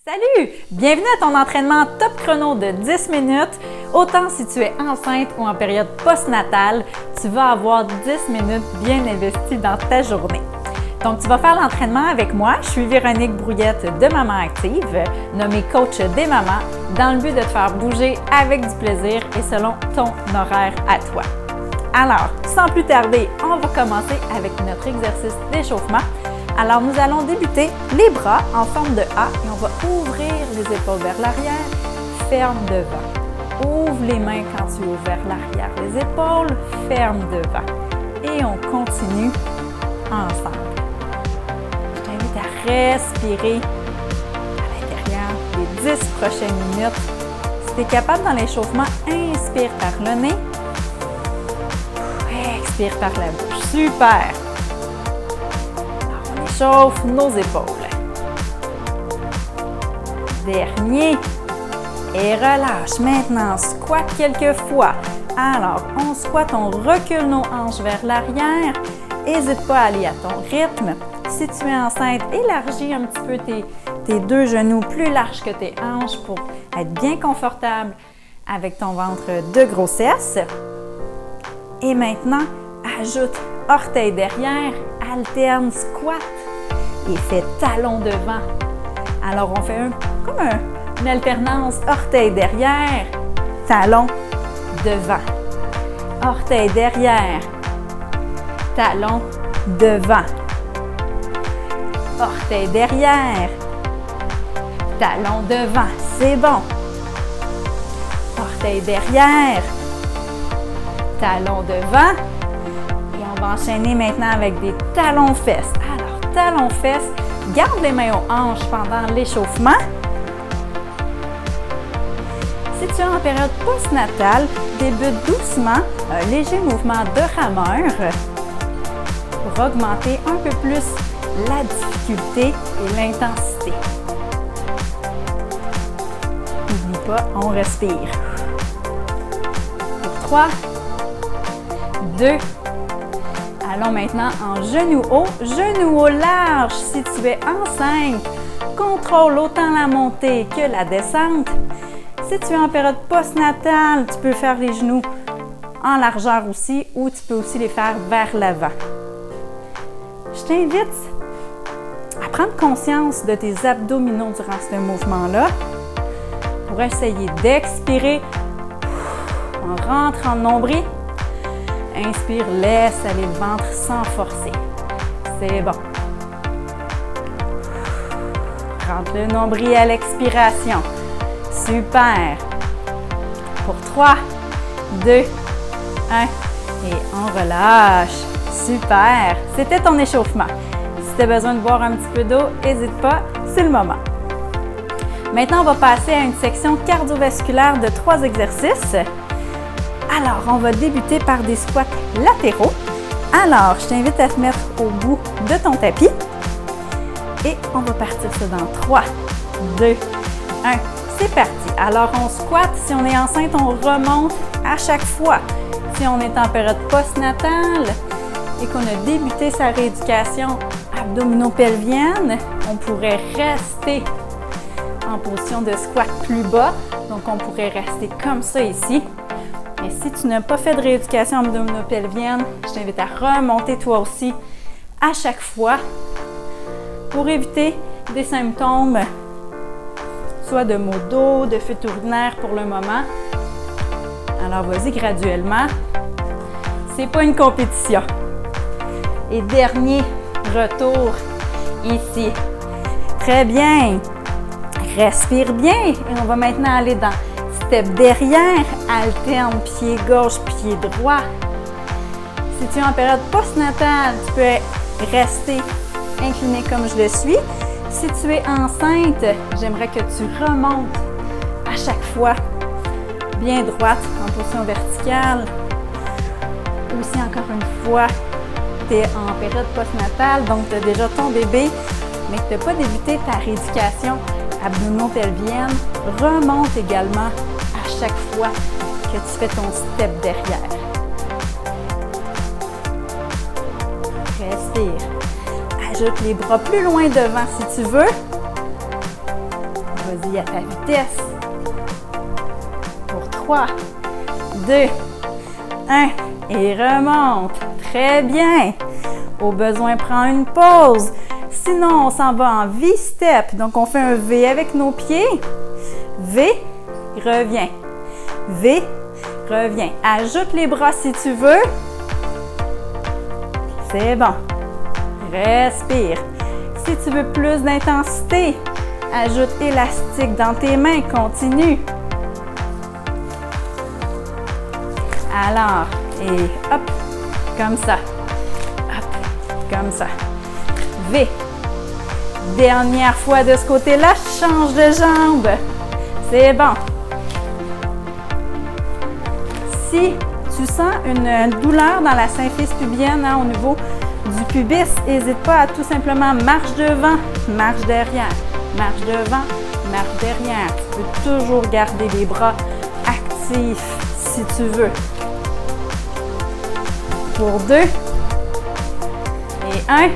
Salut! Bienvenue à ton entraînement top chrono de 10 minutes. Autant si tu es enceinte ou en période postnatale, tu vas avoir 10 minutes bien investies dans ta journée. Donc, tu vas faire l'entraînement avec moi. Je suis Véronique Brouillette de Maman Active, nommée coach des mamans, dans le but de te faire bouger avec du plaisir et selon ton horaire à toi. Alors, sans plus tarder, on va commencer avec notre exercice d'échauffement. Alors, nous allons débuter les bras en forme de A et on va ouvrir les épaules vers l'arrière, ferme devant. Ouvre les mains quand tu ouvres vers l'arrière les épaules, ferme devant. Et on continue ensemble. Je t'invite à respirer à l'intérieur les 10 prochaines minutes. Si tu es capable dans l'échauffement, inspire par le nez, expire par la bouche. Super! Chauffe nos épaules. Dernier. Et relâche. Maintenant, squat quelques fois. Alors, on squatte, on recule nos hanches vers l'arrière. N'hésite pas à aller à ton rythme. Si tu es enceinte, élargis un petit peu tes deux genoux plus larges que tes hanches pour être bien confortable avec ton ventre de grossesse. Et maintenant, ajoute orteil derrière, alterne squat et fais talon devant. Alors, on fait une alternance orteil derrière, talon devant. Orteil derrière, talon devant. Orteil derrière, talon devant. C'est bon. Orteil derrière, talon devant. Et on va enchaîner maintenant avec des talons-fesses. Alors, talons-fesses, garde les mains aux hanches pendant l'échauffement. Si tu es en période postnatale, débute doucement un léger mouvement de rameur pour augmenter un peu plus la difficulté et l'intensité. N'oublie pas, on respire. Pour 3, 2, allons maintenant en genou haut large. Si tu es enceinte, contrôle autant la montée que la descente. Si tu es en période postnatale, tu peux faire les genoux en largeur aussi ou tu peux aussi les faire vers l'avant. Je t'invite à prendre conscience de tes abdominaux durant ce mouvement-là pour essayer d'expirer en rentrant le nombril. Inspire, laisse aller le ventre sans forcer. C'est bon. Rentre le nombril à l'expiration. Super. Pour 3, 2, 1 et on relâche. Super. C'était ton échauffement. Si tu as besoin de boire un petit peu d'eau, n'hésite pas, c'est le moment. Maintenant, on va passer à une section cardiovasculaire de 3 exercices. Alors, on va débuter par des squats latéraux. Alors, je t'invite à te mettre au bout de ton tapis. Et on va partir ça dans 3, 2, 1. C'est parti. Alors, on squatte. Si on est enceinte, on remonte à chaque fois. Si on est en période postnatale et qu'on a débuté sa rééducation abdominopelvienne, on pourrait rester en position de squat plus bas. Donc, on pourrait rester comme ça ici. Mais si tu n'as pas fait de rééducation abdominopelvienne, je t'invite à remonter toi aussi à chaque fois pour éviter des symptômes, soit de maux d'eau, de fuite urinaire pour le moment. Alors, vas-y graduellement. C'est pas une compétition. Et dernier retour ici. Très bien. Respire bien. Et on va maintenant aller dans step derrière, alterne pied gauche, pied droit. Si tu es en période postnatale, tu peux rester incliné comme je le suis. Si tu es enceinte, j'aimerais que tu remontes à chaque fois bien droite en position verticale. Aussi, encore une fois, tu es en période postnatale, donc tu as déjà ton bébé, mais que tu n'as pas débuté ta rééducation abdominopelvienne, remonte également à chaque fois que tu fais ton step derrière. Respire. Ajoute les bras plus loin devant si tu veux. Vas-y à ta vitesse. Pour 3, 2, 1 et remonte. Très bien. Au besoin, prends une pause. Sinon, on s'en va en V-step. Donc, on fait un V avec nos pieds. V, reviens. V, reviens. Ajoute les bras si tu veux. C'est bon. Respire. Si tu veux plus d'intensité, ajoute élastique dans tes mains. Continue. Alors, et hop, comme ça. Hop, comme ça. V. Dernière fois de ce côté-là, change de jambe. C'est bon. Si tu sens une douleur dans la symphyse pubienne au niveau du pubis, n'hésite pas à tout simplement marche devant, marche derrière, marche devant, marche derrière. Tu peux toujours garder les bras actifs si tu veux. Pour 2 et 1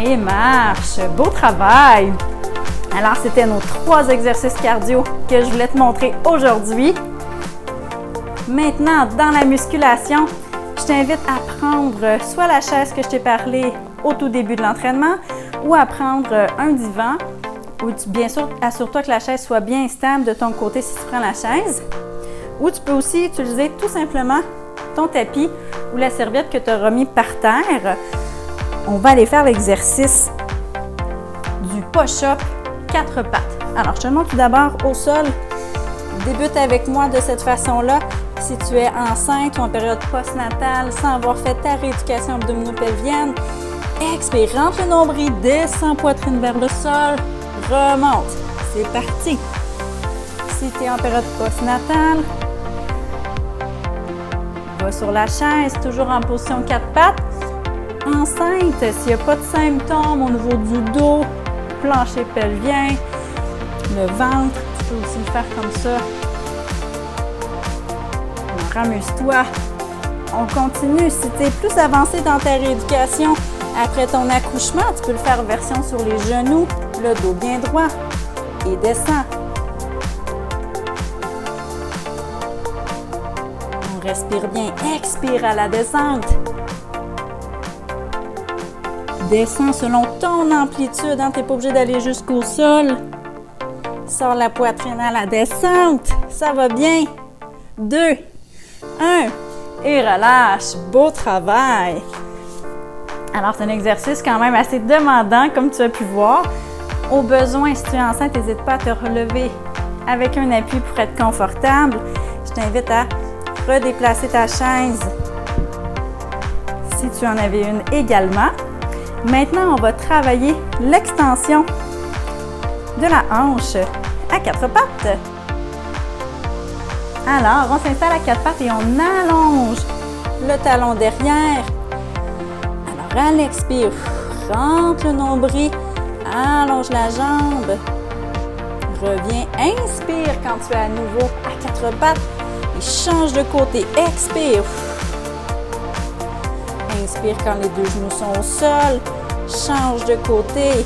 et marche. Beau travail! Alors, c'était nos 3 exercices cardio que je voulais te montrer aujourd'hui. Maintenant, dans la musculation, je t'invite à prendre soit la chaise que je t'ai parlé au tout début de l'entraînement ou à prendre un divan ou bien sûr, assure-toi que la chaise soit bien stable de ton côté si tu prends la chaise. Ou tu peux aussi utiliser tout simplement ton tapis ou la serviette que tu as remis par terre. On va aller faire l'exercice du push-up 4 pattes. Alors, je te montre tout d'abord au sol. Débute avec moi de cette façon-là. Si tu es enceinte ou en période postnatale sans avoir fait ta rééducation abdominopelvienne, expire, rentre le nombril, descends poitrine vers le sol, remonte. C'est parti. Si tu es en période postnatale, va sur la chaise, toujours en position 4 pattes. Enceinte, s'il n'y a pas de symptômes au niveau du dos, plancher pelvien, le ventre, tu peux aussi le faire comme ça. Ramuse-toi. On continue. Si tu es plus avancé dans ta rééducation après ton accouchement, tu peux le faire version sur les genoux, le dos bien droit et descends. On respire bien. Expire à la descente. Descends selon ton amplitude. Tu n'es pas obligé d'aller jusqu'au sol. Sors la poitrine à la descente. Ça va bien. 2, 1 et relâche. Beau travail. Alors, c'est un exercice quand même assez demandant, comme tu as pu voir. Au besoin, si tu es enceinte, n'hésite pas à te relever avec un appui pour être confortable. Je t'invite à redéplacer ta chaise si tu en avais une également. Maintenant, on va travailler l'extension de la hanche à 4 pattes. Alors, on s'installe à 4 pattes et on allonge le talon derrière. Alors, à l'expire, rentre le nombril, allonge la jambe. Reviens, inspire quand tu es à nouveau à 4 pattes et change de côté. Expire. Inspire quand les 2 genoux sont au sol. Change de côté.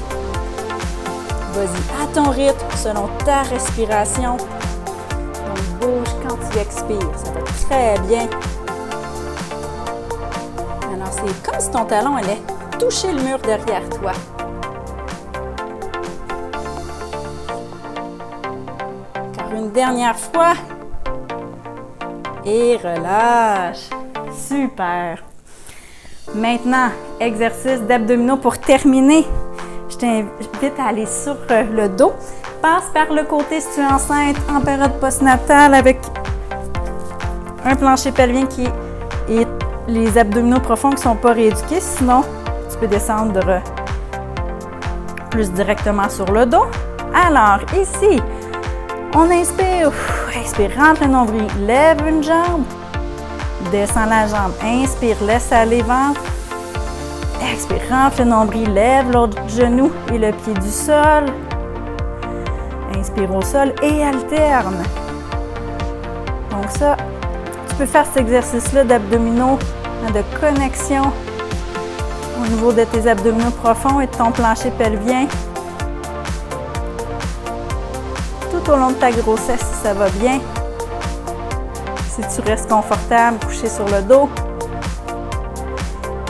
Vas-y à ton rythme, selon ta respiration. Donc, bouge quand tu expires. Ça va très bien. Alors, c'est comme si ton talon allait toucher le mur derrière toi. Encore une dernière fois. Et relâche. Super. Maintenant, exercice d'abdominaux pour terminer. Je t'invite à aller sur le dos. Passe par le côté si tu es enceinte en période postnatale avec un plancher pelvien et les abdominaux profonds qui ne sont pas rééduqués. Sinon, tu peux descendre plus directement sur le dos. Alors, ici, on inspire. Expire, rentre le nombril, lève une jambe. Descends la jambe, inspire, laisse aller ventre. Expire, rentre le nombril, lève l'autre genou et le pied du sol. Inspire au sol et alterne. Donc ça, tu peux faire cet exercice-là d'abdominaux, de connexion au niveau de tes abdominaux profonds et de ton plancher pelvien. tout au long de ta grossesse si ça va bien. Si tu restes confortable, couché sur le dos.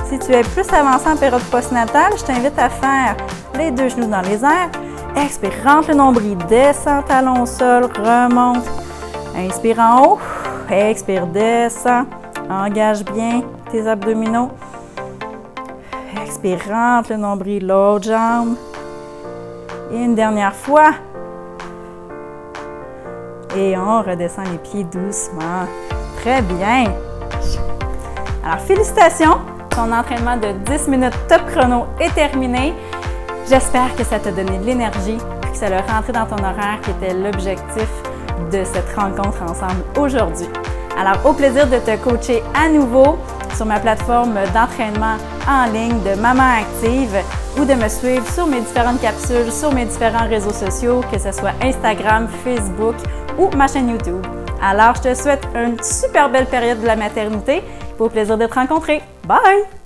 Si tu es plus avancé en période postnatale, je t'invite à faire les deux genoux dans les airs. Expire, rentre le nombril, descends talon au sol, remonte. Inspire en haut, expire, descends. Engage bien tes abdominaux. Expire, rentre le nombril, l'autre jambe. Et une dernière fois. Et on redescend les pieds doucement. Très bien. Alors, félicitations. Ton entraînement de 10 minutes top chrono est terminé. J'espère que ça t'a donné de l'énergie et que ça l'a rentré dans ton horaire qui était l'objectif de cette rencontre ensemble aujourd'hui. Alors, au plaisir de te coacher à nouveau sur ma plateforme d'entraînement en ligne de Maman Active ou de me suivre sur mes différentes capsules, sur mes différents réseaux sociaux, que ce soit Instagram, Facebook ou ma chaîne YouTube. Alors, je te souhaite une super belle période de la maternité. Au plaisir de te rencontrer. Bye!